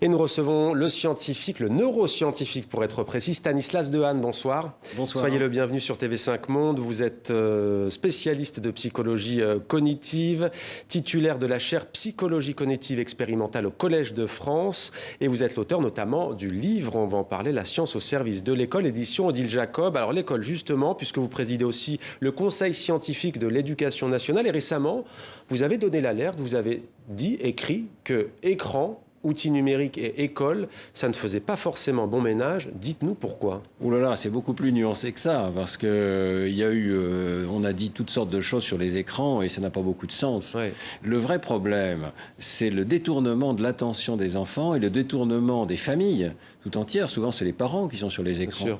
Et nous recevons le scientifique, le neuroscientifique pour être précis, Stanislas Dehaene. Bonsoir. Bonsoir. Soyez le bienvenu sur TV5 Monde. Vous êtes spécialiste de psychologie cognitive, titulaire de la chaire psychologie cognitive expérimentale au Collège de France. Et vous êtes l'auteur notamment du livre, on va en parler, La science au service de l'école, édition Odile Jacob. Alors l'école justement, puisque vous présidez aussi le Conseil scientifique de l'éducation nationale. Et récemment, vous avez donné l'alerte, vous avez dit, écrit que écran, outils numériques et école, ça ne faisait pas forcément bon ménage. Dites-nous pourquoi. Ouh là là, c'est beaucoup plus nuancé que ça, parce que il y a eu, on a dit toutes sortes de choses sur les écrans et ça n'a pas beaucoup de sens. Ouais. Le vrai problème, c'est le détournement de l'attention des enfants et le détournement des familles tout entières. Souvent, c'est les parents qui sont sur les écrans.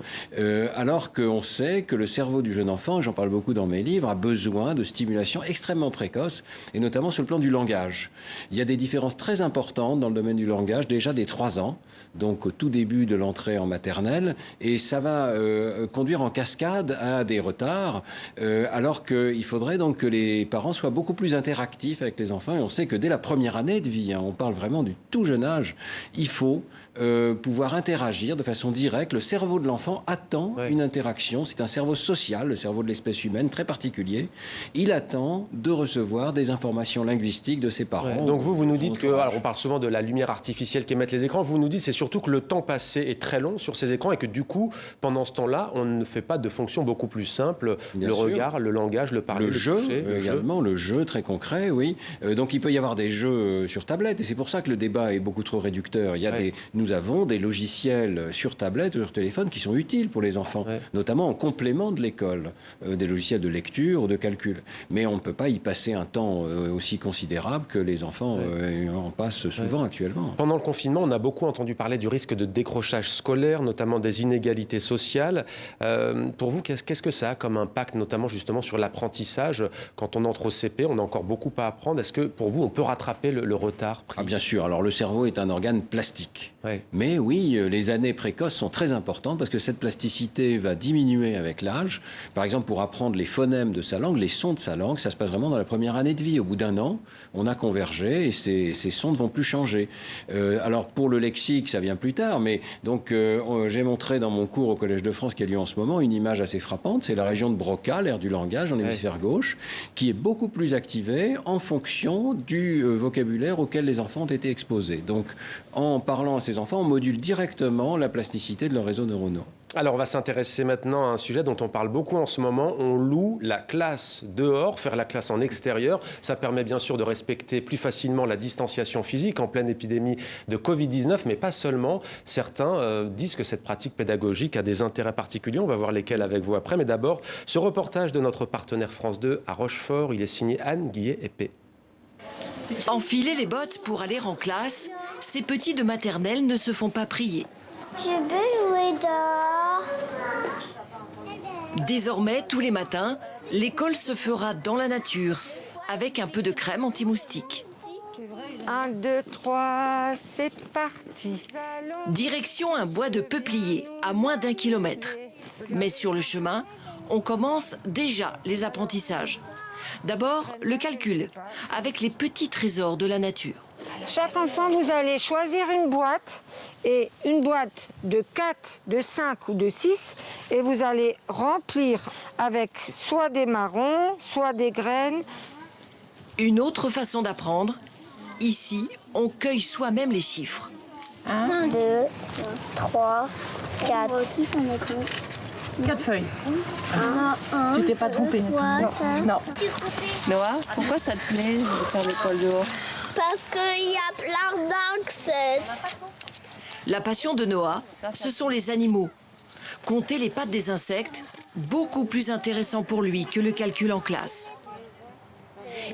Alors qu'on sait que le cerveau du jeune enfant, j'en parle beaucoup dans mes livres, a besoin de stimulation extrêmement précoce, et notamment sur le plan du langage. Il y a des différences très importantes dans le domaine du langage, déjà dès 3 ans, donc au tout début de l'entrée en maternelle, et ça va conduire en cascade à des retards, alors qu'il faudrait donc que les parents soient beaucoup plus interactifs avec les enfants, et on sait que dès la première année de vie, on parle vraiment du tout jeune âge, il faut pouvoir interagir de façon directe. Le cerveau de l'enfant attend une interaction, c'est un cerveau social, le cerveau de l'espèce humaine, très particulier. Il attend de recevoir des informations linguistiques de ses parents. Donc vous nous dites que, alors on parle souvent de la lumière artificielle qu'émettent les écrans, vous nous dites c'est surtout que le temps passé est très long sur ces écrans et que du coup, pendant ce temps-là, on ne fait pas de fonctions beaucoup plus simples, le regard, le langage, le parler, le jeu, toucher, également, le jeu très concret, oui. Donc il peut y avoir des jeux sur tablette, et c'est pour ça que le débat est beaucoup trop réducteur. Il y a nous avons des logiciels sur tablette ou sur téléphone qui sont utiles pour les enfants, notamment en complément de l'école, des logiciels de lecture ou de calcul. Mais on ne peut pas y passer un temps aussi considérable que les enfants en passent souvent actuellement. Pendant le confinement, on a beaucoup entendu parler du risque de décrochage scolaire, notamment des inégalités sociales. Pour vous, qu'est-ce que ça a comme impact, notamment justement sur l'apprentissage? Quand on entre au CP, on a encore beaucoup à apprendre. Est-ce que pour vous, on peut rattraper le retard pris? Bien sûr. Alors le cerveau est un organe plastique. Mais oui, les années précoces sont très importantes parce que cette plasticité va diminuer avec l'âge. Par exemple, pour apprendre les phonèmes de sa langue, les sons de sa langue, ça se passe vraiment dans la première année de vie. Au bout d'1 an, on a convergé et ces sons ne vont plus changer. Alors pour le lexique, ça vient plus tard, mais donc j'ai montré dans mon cours au Collège de France qui a lieu en ce moment une image assez frappante. C'est la région de Broca, l'aire du langage, en hémisphère gauche, qui est beaucoup plus activée en fonction du vocabulaire auquel les enfants ont été exposés. Donc en parlant à ces enfants, on module directement la plasticité de leurs réseaux neuronaux. Alors, on va s'intéresser maintenant à un sujet dont on parle beaucoup en ce moment. On loue la classe dehors, faire la classe en extérieur. Ça permet bien sûr de respecter plus facilement la distanciation physique en pleine épidémie de Covid-19, mais pas seulement. Certains disent que cette pratique pédagogique a des intérêts particuliers. On va voir lesquels avec vous après. Mais d'abord, ce reportage de notre partenaire France 2 à Rochefort, il est signé Anne Guillet-Épée. Enfiler les bottes pour aller en classe, ces petits de maternelle ne se font pas prier. Je peux jouer dehors. Désormais, tous les matins, l'école se fera dans la nature, avec un peu de crème anti-moustique. 1, 2, 3, c'est parti. Direction un bois de peupliers, à moins d'1 kilomètre. Mais sur le chemin, on commence déjà les apprentissages. D'abord, le calcul, avec les petits trésors de la nature. Chaque enfant, vous allez choisir une boîte, et une boîte de 4, de 5 ou de 6, et vous allez remplir avec soit des marrons, soit des graines. Une autre façon d'apprendre, ici, on cueille soi-même les chiffres. 1, 2, 3, 4. 4 feuilles. Tu t'es pas trompée. Non. Noah, pourquoi ça te plaît de faire l'école dehors? Parce qu'il y a plein d'insectes. La passion de Noah, ce sont les animaux. Compter les pattes des insectes, beaucoup plus intéressant pour lui que le calcul en classe.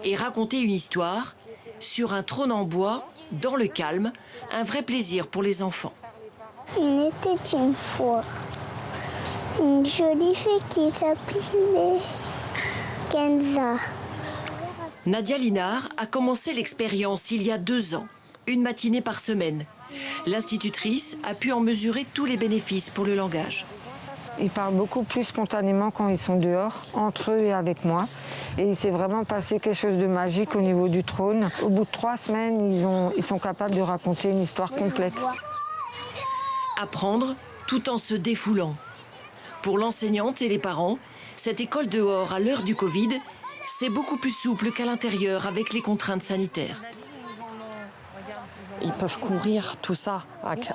Et raconter une histoire sur un trône en bois, dans le calme, un vrai plaisir pour les enfants. Il était une fois une jolie fille qui s'appelait Kenza. Nadia Linard a commencé l'expérience il y a 2 ans, une matinée par semaine. L'institutrice a pu en mesurer tous les bénéfices pour le langage. Ils parlent beaucoup plus spontanément quand ils sont dehors, entre eux et avec moi. Et il s'est vraiment passé quelque chose de magique au niveau du trône. Au bout de 3 semaines, ils sont capables de raconter une histoire complète. Apprendre tout en se défoulant. Pour l'enseignante et les parents, cette école dehors à l'heure du Covid, c'est beaucoup plus souple qu'à l'intérieur avec les contraintes sanitaires. Ils peuvent courir, tout ça.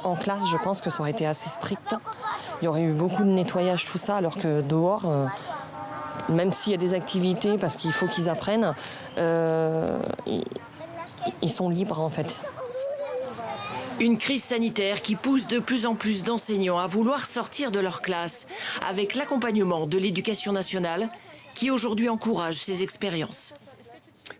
En classe, je pense que ça aurait été assez strict. Il y aurait eu beaucoup de nettoyage, tout ça, alors que dehors, même s'il y a des activités, parce qu'il faut qu'ils apprennent, ils sont libres, en fait. Une crise sanitaire qui pousse de plus en plus d'enseignants à vouloir sortir de leur classe, avec l'accompagnement de l'Éducation nationale, qui aujourd'hui encourage ces expériences.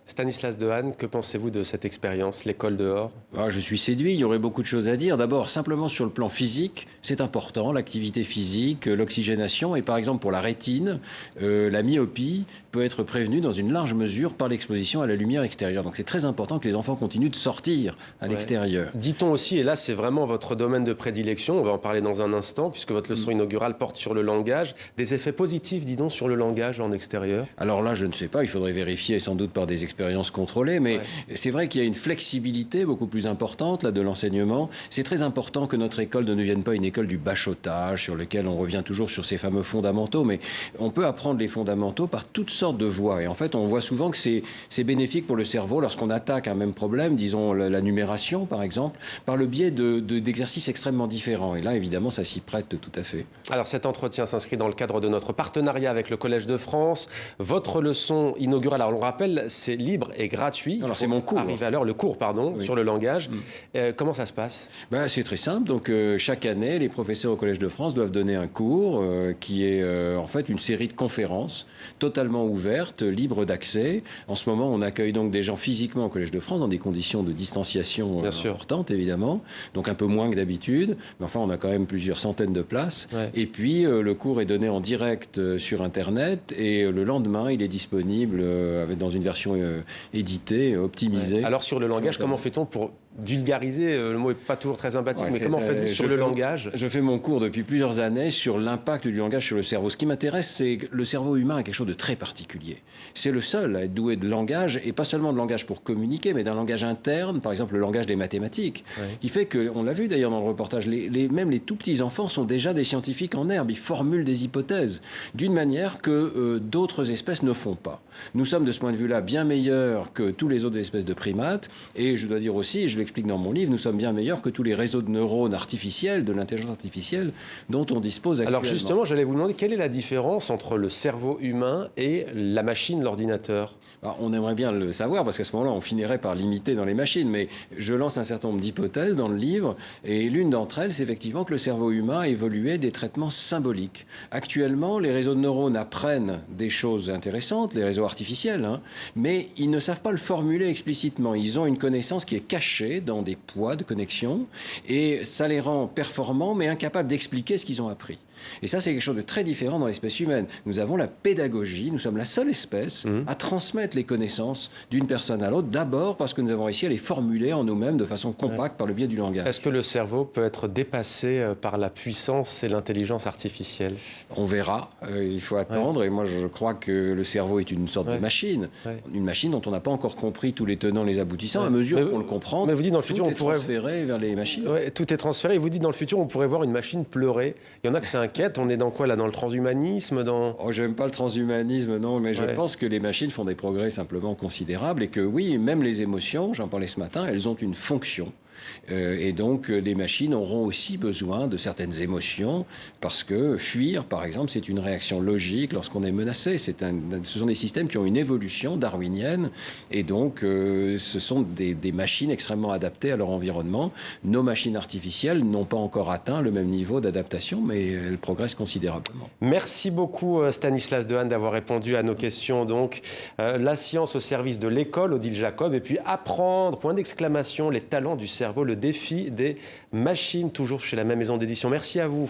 Stanislas Dehaene, que pensez-vous de cette expérience, l'école dehors? Je suis séduit, il y aurait beaucoup de choses à dire. D'abord, simplement sur le plan physique, c'est important, l'activité physique, l'oxygénation. Et par exemple, pour la rétine, la myopie peut être prévenue dans une large mesure par l'exposition à la lumière extérieure. Donc c'est très important que les enfants continuent de sortir à l'extérieur. Dit-on aussi, et là c'est vraiment votre domaine de prédilection, on va en parler dans un instant, puisque votre leçon inaugurale porte sur le langage, des effets positifs, dis donc, sur le langage en extérieur? Alors là, je ne sais pas, il faudrait vérifier sans doute par des expériences contrôlées, mais c'est vrai qu'il y a une flexibilité beaucoup plus importante là, de l'enseignement. C'est très important que notre école ne devienne pas une école du bachotage sur lequel on revient toujours sur ces fameux fondamentaux, mais on peut apprendre les fondamentaux par toutes sortes de voies. Et en fait, on voit souvent que c'est bénéfique pour le cerveau lorsqu'on attaque un même problème, disons la numération par exemple, par le biais d'exercices extrêmement différents. Et là, évidemment, ça s'y prête tout à fait. Alors cet entretien s'inscrit dans le cadre de notre partenariat avec le Collège de France. Votre leçon inaugurale, alors on le rappelle, c'est libre et gratuit. Alors c'est mon cours. Arrivé à l'heure, le cours, pardon, sur le langage. Comment ça se passe? C'est très simple. Donc chaque année, les professeurs au Collège de France doivent donner un cours qui est en fait une série de conférences totalement ouvertes, libres d'accès. En ce moment, on accueille donc des gens physiquement au Collège de France dans des conditions de distanciation importantes, évidemment. Donc un peu moins que d'habitude. Mais enfin, on a quand même plusieurs centaines de places. Et puis, le cours est donné en direct sur Internet. Et le lendemain, il est disponible dans une version éditée, optimisée. Alors sur le langage, comment fait-on pour vulgariser? Le mot n'est pas toujours très sympathique, mais comment faites-vous sur le langage? Je fais mon cours depuis plusieurs années sur l'impact du langage sur le cerveau. Ce qui m'intéresse, c'est que le cerveau humain est quelque chose de très particulier. C'est le seul à être doué de langage, et pas seulement de langage pour communiquer, mais d'un langage interne, par exemple le langage des mathématiques, qui fait que, on l'a vu d'ailleurs dans le reportage, même les tout petits enfants sont déjà des scientifiques en herbe. Ils formulent des hypothèses d'une manière que d'autres espèces ne font pas. Nous sommes de ce point de vue-là bien meilleurs que tous les autres espèces de primates, et je dois dire aussi, je l'explique dans mon livre, nous sommes bien meilleurs que tous les réseaux de neurones artificiels, de l'intelligence artificielle dont on dispose actuellement. Alors justement, j'allais vous demander quelle est la différence entre le cerveau humain et la machine, l'ordinateur? On aimerait bien le savoir, parce qu'à ce moment-là, on finirait par l'imiter dans les machines, mais je lance un certain nombre d'hypothèses dans le livre, et l'une d'entre elles, c'est effectivement que le cerveau humain évoluait des traitements symboliques. Actuellement, les réseaux de neurones apprennent des choses intéressantes, les réseaux artificiels, mais ils ne savent pas le formuler explicitement. Ils ont une connaissance qui est cachée dans des poids de connexion, et ça les rend performants, mais incapables d'expliquer ce qu'ils ont appris. Et ça, c'est quelque chose de très différent dans l'espèce humaine. Nous avons la pédagogie, nous sommes la seule espèce à transmettre les connaissances d'une personne à l'autre, d'abord parce que nous avons réussi à les formuler en nous-mêmes de façon compacte par le biais du langage. Est-ce que le cerveau peut être dépassé par la puissance et l'intelligence artificielle? On verra, il faut attendre, et moi je crois que le cerveau est une sorte de machine, une machine dont on n'a pas encore compris tous les tenants, les aboutissants, à mesure qu'on le comprend. Mais vous dites dans le futur, on pourrait transférer vers les machines. Tout est transféré, et vous dites dans le futur, on pourrait voir une machine pleurer. Il y en a que c'est inquiète. On est dans quoi là? Dans le transhumanisme, j'aime pas le transhumanisme, non, mais je pense que les machines font des progrès simplement considérables, et que oui, même les émotions, j'en parlais ce matin, elles ont une fonction. Et donc, les machines auront aussi besoin de certaines émotions, parce que fuir, par exemple, c'est une réaction logique lorsqu'on est menacé. Ce sont des systèmes qui ont une évolution darwinienne, et donc ce sont des machines extrêmement adaptées à leur environnement. Nos machines artificielles n'ont pas encore atteint le même niveau d'adaptation, mais elles progressent considérablement. Merci beaucoup Stanislas Dehaene d'avoir répondu à nos questions. Donc, la science au service de l'école, Odile Jacob, et puis apprendre, point d'exclamation, les talents du cerveau, le défi des machines, toujours chez la même maison d'édition. Merci à vous.